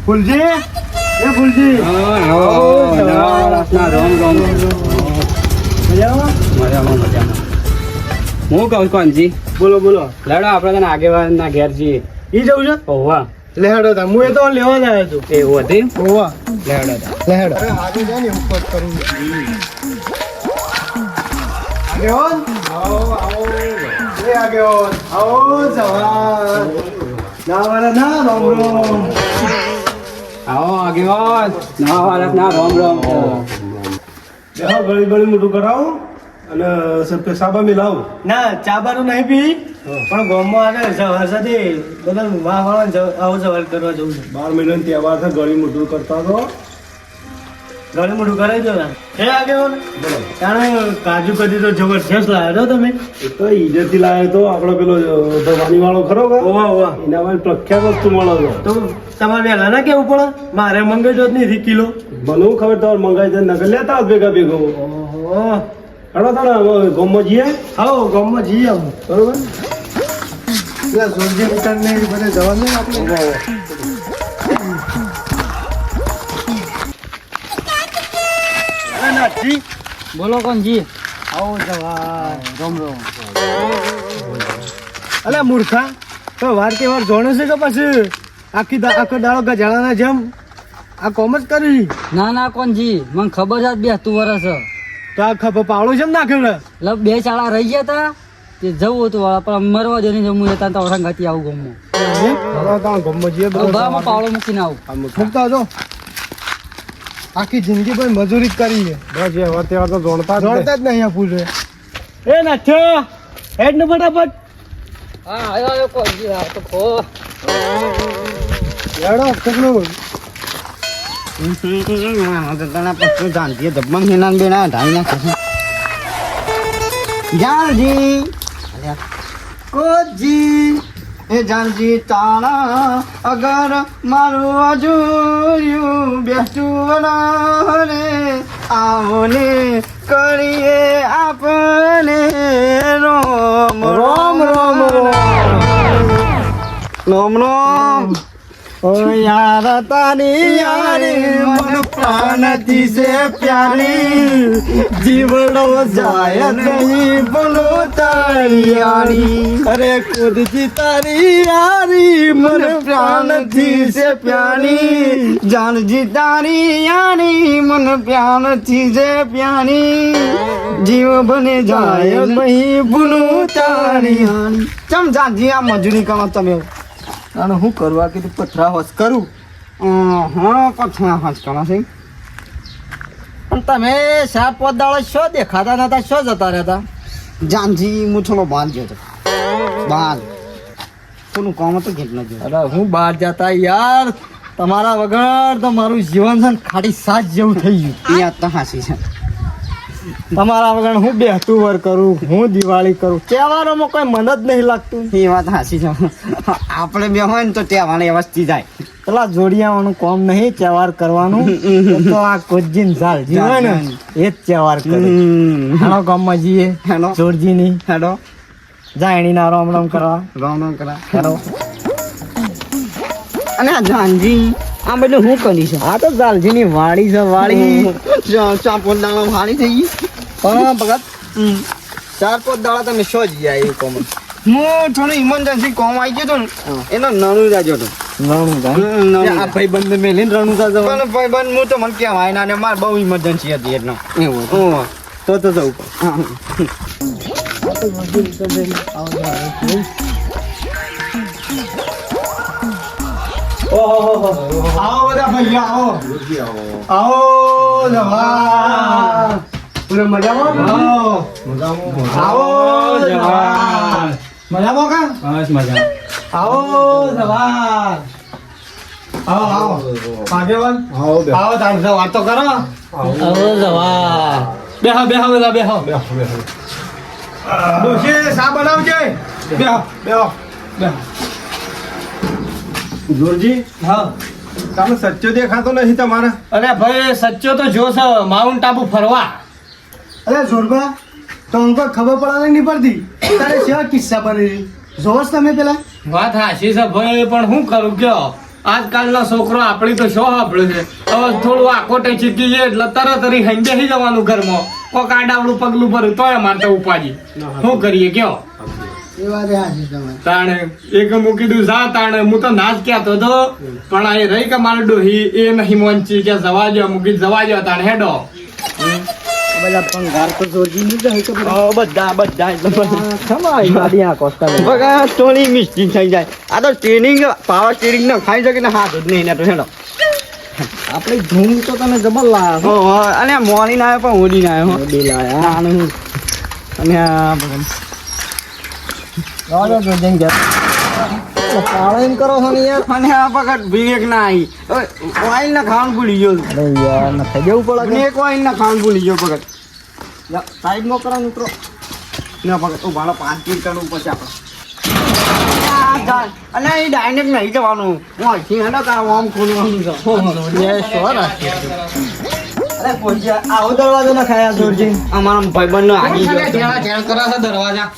ફૂલજી એ ફૂલજી હું કહું કોણજી બોલો બોલો લડો આપણે તને આગેવાન ના ઘેર છીએ ઈ જવું છે ઓવા લેહડો તા હું એ તો લેવા જ આવ્યો છું એવું હતી ઓવા લેડો લેહડો અરે આજે જાય ને ઉપર કરું આગેવાન આવો આવો એ આગેવાન આવો જવાન ના વાળા ના રામ રામ આવો આગેવાન ના વાળા ના રામ રામ બેહો ગળી ગળી મોટું કરાવું અને પેશાબા મિલાવું ના ચા બારું નહીં પી પણ ગામમાં આગળ સવાર સાથે બધા વાહ વાળા આવો સવાલ કરવા જવું છે 12 મહિનાની તહેવાર છે ગળી મોટું કરતા તો ગળી મોટું કરાવી દો હે આગેવાન તાણે કાજુ કદી તો જબરજસ્ત લાવ્યો છો તમે એ તો ઈજરથી લાવ્યો તો આપણો પેલો ભવાની વાળો ખરો કે ઓવા ઓવા એના માટે પ્રખ્યાત વસ્તુ મળે છે તો તમારે વહેલા ના કેવું પડે મારે મંગાઈ જો જ નહીં કિલો મને ખબર તમારે મંગાઈ દે નગર લેતા ભેગા ભેગો ઓહો હડો તારા ગામમાં જઈએ આવો ગામમાં જઈએ આવું બરોબર પેલા સોરજી ઉતાર ને બધે જવાનું આપણે નાથી બોલો કોણજી આવો જવા રામ રામ અલ્યા મૂર્ખા તો વાર કે વાર જોણે છે કે પછી આખો દાડો ગજાળાના જેમ આ કોમ જ કરી ના ના કોણજી મને ખબર છે બે તું વરસ તો આ ખબર પાવડો છે ને નાખ્યો ને લવ બે ચાળા રહી ગયા તા તે જવું હતું પણ મરવા દે નહીં જમવું હતા તો ઓરંગાથી આવું ગમવું ગામમાં જઈએ બરાબર પાવડો મૂકીને આવું મૂકતા જો આખી જિંદગી ભાઈ મજૂરી જ કરી છે બસ એ વખતે તો જોડતા જ નહીં આ ફૂલ એ નાખ્યો હેડ ને ફટાફટ હા આવ્યો કોણજી આ તો ખો હેડો કેટલું જાનજી ધબ્બમ હિનાન બેના ઢાઈ નાખે જાનજી કોજી એ જાનજી તાણા અગર મારું અજુર્યું બેસતું રે આવો ને કરીએ આપણે રોમ રોમ રોમ રોમ રોમ ઓ યાર તારી યારી મન પ્રાણથી સે પ્યારી જીવડો જાય નહીં બોલો તારી યારી અરે ખુદથી તારી યારી મન પ્રાણથી સે પ્યારી જાનજી તારી યારી મન પ્રાણથી સે પ્યારી જીવ બને જાય નહીં બોલો તારી યારી ચમ જાનજી આ મજૂરી કરો તમે અને હું કરવા કીધું પથરા હોશ કરું હા પથરા હોશ કરો છે પણ તમે 4-5 દાડો શો દેખાતા નતા શો જતા રહેતા જાનજી મૂછનો બાંધ ગયો હતો બાંધ કોનું કામ હતું કેટલા ગયો અરે હું બહાર જતા યાર તમારા વગર તો મારું જીવન છે ને ખાટી સાજ જેવું થઈ ગયું યાર તો હાસી છે તમારા વગર હું બેહતું વર કરું હું દિવાળી કરું તહેવારોમાં કોઈ મન જ નહીં લાગતું એ વાત હાસી છે આપણે બે હોય ને તો તહેવાર વસ્તી જાય પેલા જોડિયાવાનું કોમ નહીં તહેવાર કરવાનું તો આ કોજીન ઝાલજી હોય ને એ જ તહેવાર કરે હેલો ગામમાં જઈએ હેલો જોરજી ની હેલો જાયણી ના રામ રામ કરવા હેલો અને આ જાનજી આ બધું હું કરી છે આ તો ઝાલજી ની વાડી છે વાડી 4-5 દાડા વાડી થઈ ગઈ પણ ભગત 4-5 દાડા તમે શો જઈ આવ્યું કોમ હું થોડું ઇમરજન્સી કોમ આવી ગયો ને એનો નાનું જાજો હતો આ ભાઈબંધ મેલીને રણુજા જવાનું ભાઈબંધ હું તો મને કહેવાય ના ને મારે બહુ ઇમરજન્સી હતી એટલે એવું તો જવું આવો બધા ભાઈ આવો આવો જવા પૂરે મજામાં આવો જવા મજામાં કા બસ મજા આવો જવા આવો આવો આગેવાન આવો તાર વાતો કરો આવો જવા બેહો બધા બેહો ડોશી સા બનાવજે બેહો જોરજી હા તમે સચ્ચો દેખાતો નથી તમારા અરે ભાઈ સચ્ચો તો જો છે માઉન્ટ આબુ ફરવા અરે જોરબા તો અંકો ખબર પડે નહીં પડતી તારે કેવા કિસ્સા બની જોશ તમે પેલા વાત હાશી છે ભાઈ પણ શું કરું કયો આજકાલનો છોકરો આપણી તો શું સાંભળે છે હવે થોડું આકોટે ચીકી જાય એટલે તરત જ હઈ બેસી જવાનું ઘરમાં કોક આડાવડું પગલું ભર્યું તોય અમારે તો ઉપાજી શું કરીએ કયો એ વાત હાચી તમારી. તાણે એક મૂકી દઉં જા તાણે હું તો ના જ કહેતો હતો પણ આ રહી કે મારે ડોહી એ નહીં મોંચી કે જવા દો મૂકી જવા દો તાણે હેડો બધા પંગાર તો જોરજી નહીં જાય કે બધા. બધા એટલે બધા. ખમા ઈ ગાડી આ કોસ્ટા લઈ. બગા ટોલી મિસ્ટેક થઈ જાય આ તો સ્ટીરિંગ પાવર સ્ટીરિંગ ને ખાઈ શકે ને હાથ જ નહીં ને તો હેડો આપણે ધૂમ તો તને જબર લાયા હો અને મોર્નિંગ આવ્યો પણ ઓડી ના આવ્યો મોડી લાયા અને આ ભગવાન રાજો જો જઈને ગયા પાળન કરો છો ને યાર. અને આ પકડ વિવેક ના આવી ઓઇલ ના ખાવાનું ભૂલી ગયો અરે યાર ન થઈ જવું પડે કે એક ઓઇલ ના ખાવાનું ભૂલી ગયો પકડ સાઈડ નો કરો મિત્રો. ના પકડ ઓ ભાડો 5 કિલો કરવું પછી આપણે અને એ ડાયનેક નહીં જવાનું હું અહીંથી હેડો તારા આમ ખોલવાનું છે યે શોર અરે પોજ્યા આવો દરવાજો ન ખાયા જોરજી. અમારા ભાઈબંધ નો આગી ગયો ચેણ કરે છે દરવાજા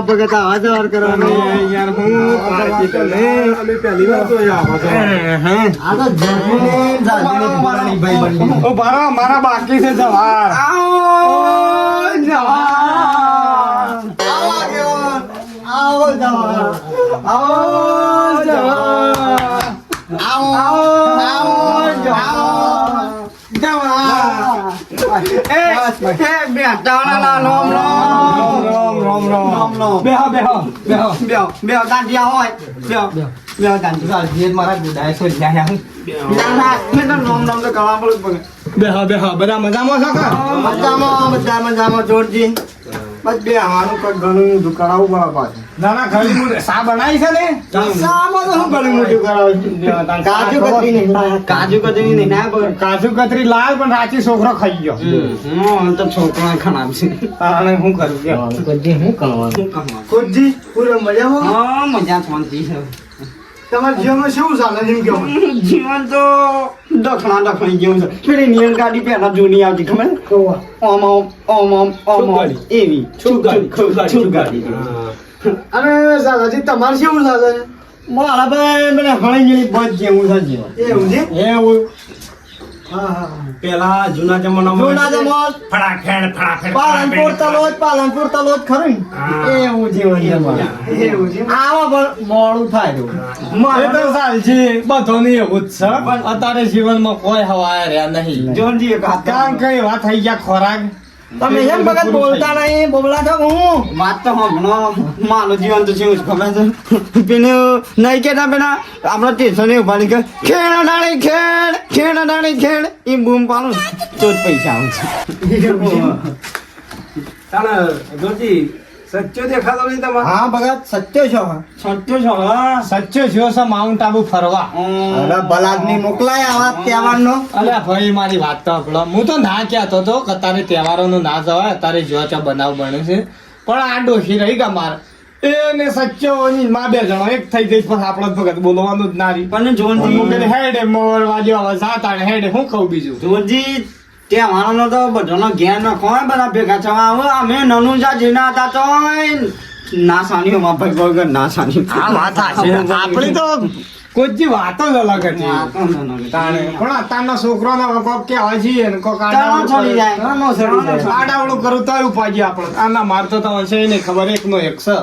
ભગત આવા જવાર કરવાનો યાર હું પાછી તને અમે પહેલી વાર જોયા આવા તો. આ તો જમીન જાજીને પુરાણી ભાઈબંધી. ઓ બારો મારા બાકી છે જવાર આવો જવા આવો બેહો બેહો બધા મજામાં છો કા મજામાં જોરજી. બસ બે હારું કઈ ઘણું દુકાળાવું પડે પાછું. ના ના ઘણી સા બનાવી છે ને સામાં તો શું ઘણું મોટું કરાવે. કાજુ કતરી નહીં લાયા. કાજુ કતરી નહીં ના પર કાજુ કતરી લાલ પણ રાચી છોકરો ખાઈ ગયો તો છોકરા ખરાબ છે તાણે શું કરું કે કોજી પૂરો મજામાં. હા મજા શાંતિ છે તમારા જીવનમાં શું ચાલે એમ કહો. જીવન તો દખણી જેવું છે પેલી નિયર ગાડી પહેલા જૂની આવતી ખબર ઓમ એવી અને સાલાજી તમારે શું ચાલે મારા ભાઈ મને હળી ગયેલી બસ જેવું છે જીવન એવું છે. એવું હા હા પેલા જૂના જમાનામાં જૂના જમાના ફટાફટ પાલનપુર તલોદ ખરું ને? એવું જીવન તમારે. એવું છે. આવા પણ મોડું થાય એ તો ચાલશે બધોની એવું જ છે પણ અત્યારે જીવનમાં કોઈ હવાય રહ્યા નહીં જોનજી એક હાથ કારણ કે એવા થઈ ગયા ખોરાક તમે એમ વખત બોલતા નહીં બોબલા છો હું વાત તો હમણો માનું જીવન તો કેવું છે ખબર છે પેલું નહીં કેતા પેલા આપણા સ્ટેશને ઉભા રહી ખેડ એ બૂમ પાડું તો જ પૈસા આવે તાણે જોરજી સચ્ચો દેખાતો નહીં તમારે. હા ભગત સત્ય છો સચ્ચો થયો છે માઉન્ટ આબુ ફરવા અરે બલાદમી મોકલાય આવા તહેવારનો અલ્યા ભાઈ મારી વાત તો સાંભળો હું તો ના કહેતો હતો કે તારે તહેવારોનું ના જવાય તારે જો ચા બનાવ બને છે પણ આ ડોશી રહી ગયા મારે એને સચ્ચો માં બે જણો એક થઈ જઈશ પણ આપણો ભગત બોલવાનું જ ના રહી પણ જોનજી હેડે મોર વાજો હવે જાતા ને હેડે હું કહું બીજું જોનજી તહેવારોનો તો બધાનો ઘેર ન ખોય બધા ભેગા થવા આવે અમે નનું જા જીના હતા તો ના સાની અમાર ભાઈ વગર ના સાની આ વાત સાચી આપણી તો કોઈ વાતો જ અલગ હતી તાણે પણ અત્યારના છોકરાના કોક કહેવાય છે ને કોક આડાવડું કરું તો ઉપાજી આપણે આના મારતો તો હશે નહીં ખબર એકનો એક છે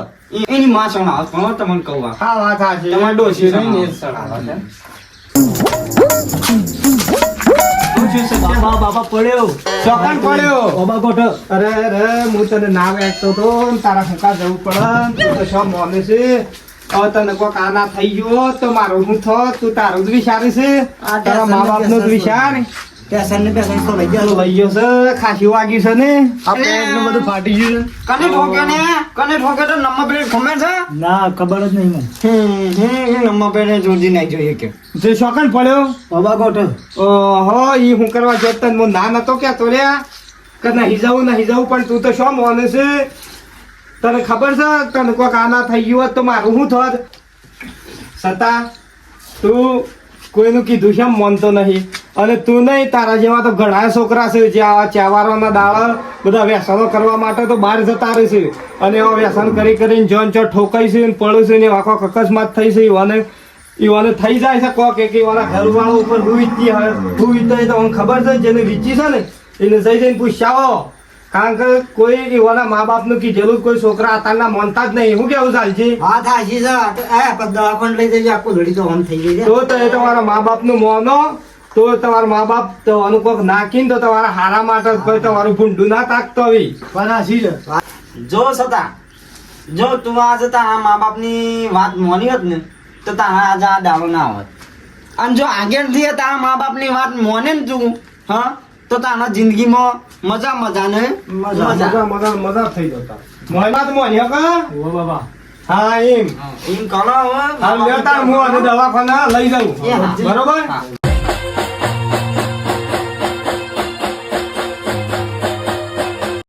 એની માં સણાવ તમને કહું આ વાત સાચી તમારે ડોશી રહી ને બાબા પડ્યો ચોકન પડ્યો બાબા કોઠો અરે હું તને ના વેચતો તો તારા હુંકા જવું પડે તું તો શું મોને છે હવે તને કોક આના થઈ ગયો તો મારું શું થત તું તારું જ વિચારે છે તારા મા બાપ નું જ વિચાર પેશન ને પેશન તો લઈ ગયા લઈ ગયો છે ખાસી વાગ્યું છે ને આ પેટનું બધું ફાટી ગયું કને ઠોકે તો નંબર પ્લેટ ખબર છે ના ખબર જ નહીં મને નંબર પ્લેટ જોજી નહીં જોઈએ કે જે ચોકન પડ્યો બાબા કોઠો ઓહો ઈ હું કરવા જતો તને હું ના નતો કહેતો લ્યા કે નહીં જવું પણ તું તો શું મોને છે તને ખબર છે તને કોક આના થઈ ગયું હોત તો મારું શું થોત છતાં તું કોઈનું કીધું છે એમ માનતો નહીં. અને તું નહીં, તારા જેવા તો ઘણા છોકરા છે જે આવા ચાવારોના દાડા બધા વ્યસનો કરવા માટે તો બહાર જતા રહે છે. અને એવા વ્યસન કરી કરીને જોન ચો ઠોકાઈ છે ને પડું છે ને આખો અકસ્માત થઈ છે. ઈવાને થઈ જાય છે કોક એક ઈવાના ઘરવાળો ઉપર હુઈતી હોય હુઈતો તો મને ખબર છે જેને વીચી છે ને એને જઈને પૂછાવો. કારણ કે કોઈ ઈવાના મા બાપનું કીધેલું કોઈ છોકરા અત્યારના માનતા જ નહીં. શું કેવું ચાલશે? હા થાશી છે દવાખાને લઈ જઈએ આખું લડી તો આમ થઈ ગઈ છે. તો એ તમારા મા બાપનું મોનો તો તમારા મા બાપ તો અનુકોક નાખીને તો તમારા હારા માટે કોઈ તમારું ભૂંડું ના તાકતો આવી. પરાશી છે. જો છતાં જો તું આજે તારા મા બાપની વાત મોની હોત ને તો તારા આજે આ દાડો ના હોત. અને જો આગળથી તારા મા બાપની વાત મોને ને તું હા તો તારા જિંદગીમાં મજા ને મજા થઈ જતા. મોયમાં તો મોન્યો કા? ઓ બાબા. હા એમ. એમ કરો હવે. હાલ લ્યો તાર હું આજે દવાખાના લઈ જાઉં. એ હા. બરોબર? હા.